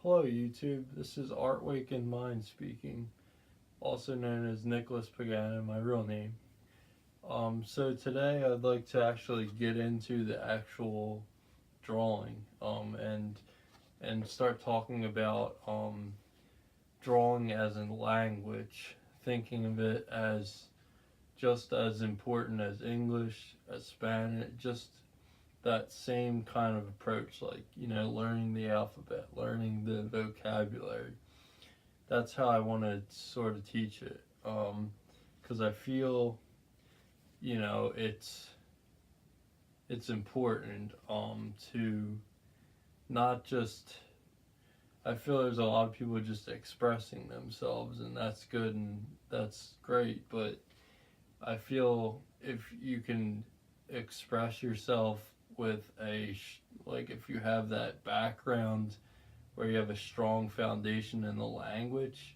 Hello YouTube, this is Art Waken Mind speaking, also known as Nicholas Pagano, my real name. So today I'd like to actually get into the actual drawing and start talking about drawing as a language, thinking of it as just as important as English, as Spanish, just that same kind of approach, like, learning the alphabet, learning the vocabulary. That's how I want to sort of teach it. Because I feel, it's important to not just. I feel there's a lot of people just expressing themselves, and that's good and that's great. But I feel if you can express yourself with like if you have that background where you have a strong foundation in the language.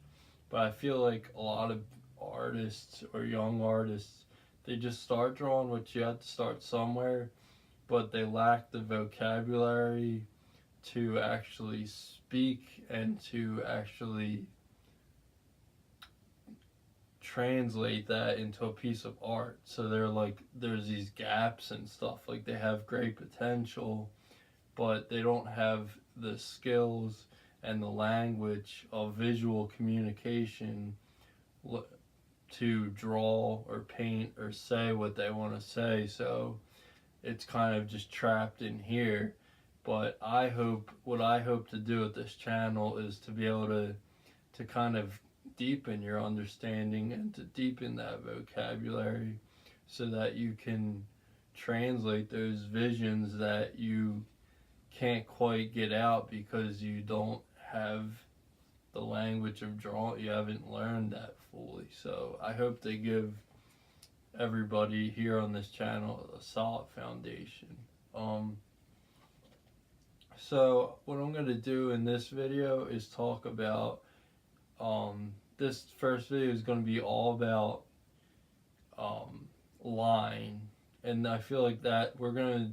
But I feel like a lot of artists or young artists, they just start drawing, which you have to start somewhere, but they lack the vocabulary to actually speak and to actually translate that into a piece of art. So there's these gaps and stuff. Like, they have great potential, but they don't have the skills and the language of visual communication to draw or paint or say what they want to say. So it's kind of just trapped in here. But what I hope to do with this channel is to be able to kind of deepen your understanding and to deepen that vocabulary so that you can translate those visions that you can't quite get out because you don't have the language of drawing. You haven't learned that fully. So I hope they give everybody here on this channel a solid foundation. So what I'm going to do in this video is talk about this first video is going to be all about line, and I feel like that we're going to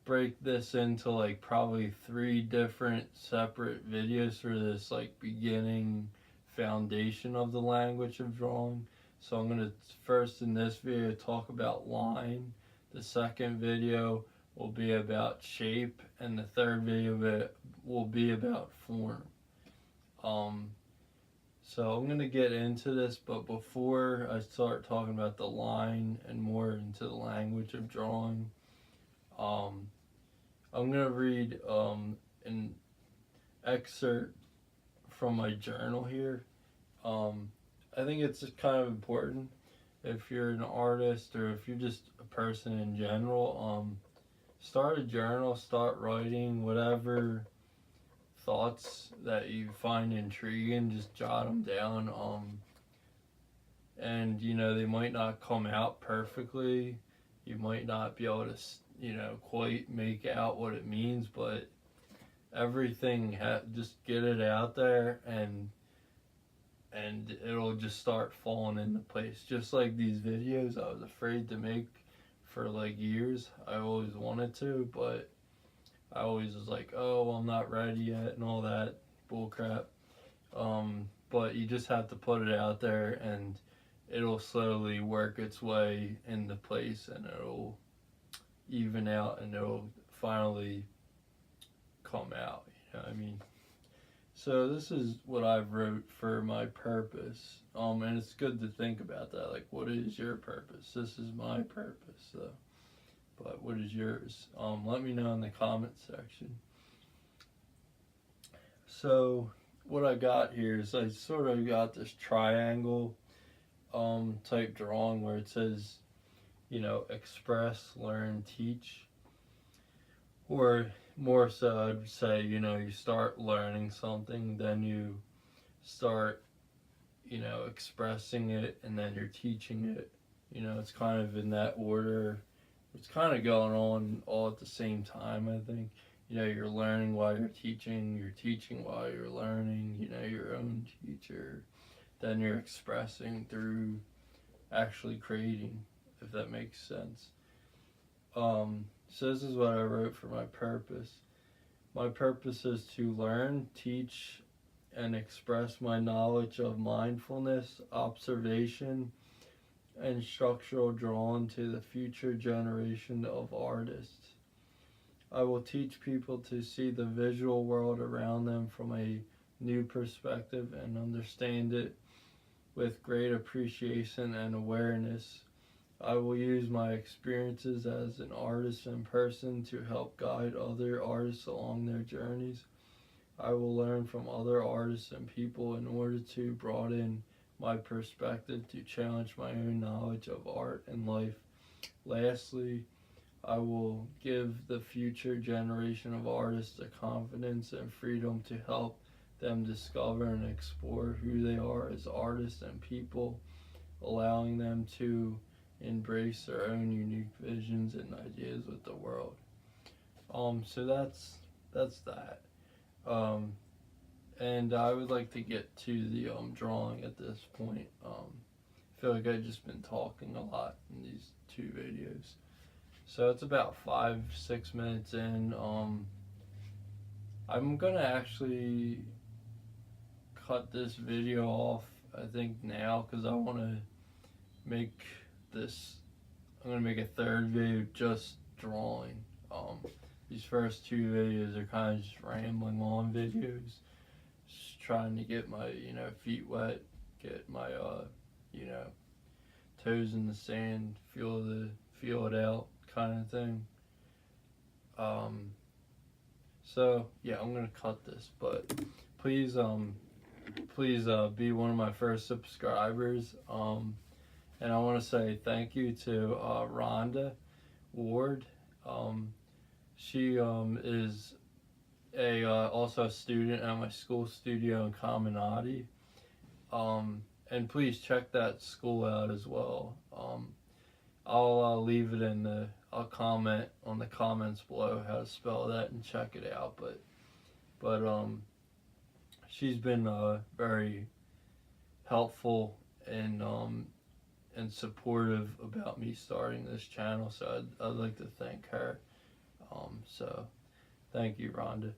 break this into like probably 3 different separate videos for this like beginning foundation of the language of drawing. So I'm going to first in this video talk about line, the second video will be about shape, and the third video will be about form. So I'm going to get into this, but before I start talking about the line and more into the language of drawing, I'm going to read an excerpt from my journal here. I think it's just kind of important if you're an artist or if you're just a person in general. Start a journal, start writing whatever thoughts that you find intriguing, just jot them down. And they might not come out perfectly. You might not be able to quite make out what it means, but everything just get it out there, and it'll just start falling into place. Just like these videos I was afraid to make for like years. I always wanted to, but I always was like, oh, well, I'm not ready yet and all that bullcrap. But you just have to put it out there, and it'll slowly work its way into place, and it'll even out, and it'll finally come out. You know what I mean? So this is what I wrote for my purpose. And it's good to think about that. Like, what is your purpose? This is my purpose. So, but what is yours? Let me know in the comment section. So what I got here is I sort of got this triangle type drawing where it says, express, learn, teach. Or more so, I'd say, you start learning something, then you start, expressing it, and then you're teaching it. It's kind of in that order. It's kind of going on all at the same time, I think. You're learning while you're teaching while you're learning, your own teacher. Then you're expressing through actually creating, if that makes sense. So this is what I wrote for my purpose. My purpose is to learn, teach, and express my knowledge of mindfulness, observation, and structural drawing to the future generation of artists. I will teach people to see the visual world around them from a new perspective and understand it with great appreciation and awareness. I will use my experiences as an artist in person to help guide other artists along their journeys. I will learn from other artists and people in order to broaden my perspective to challenge my own knowledge of art and life. Lastly, I will give the future generation of artists the confidence and freedom to help them discover and explore who they are as artists and people, allowing them to embrace their own unique visions and ideas with the world. So that's that. Um, and I would like to get to the drawing at this point. I feel like I've just been talking a lot in these two videos. So it's about 5-6 minutes in. I'm gonna actually cut this video off, I think now, because I want to make this, I'm gonna make a third video just drawing. These first two videos are kind of just rambling on videos, just trying to get my feet wet, get my toes in the sand, feel it out kind of thing. So yeah, I'm gonna cut this, but please be one of my first subscribers. And I want to say thank you to Rhonda Ward. She is also a student at my school studio in Caminati. And please check that school out as well. I'll leave it I'll comment on the comments below how to spell that and check it out. But she's been very helpful and supportive about me starting this channel, so I'd like to thank her. So thank you, Rhonda.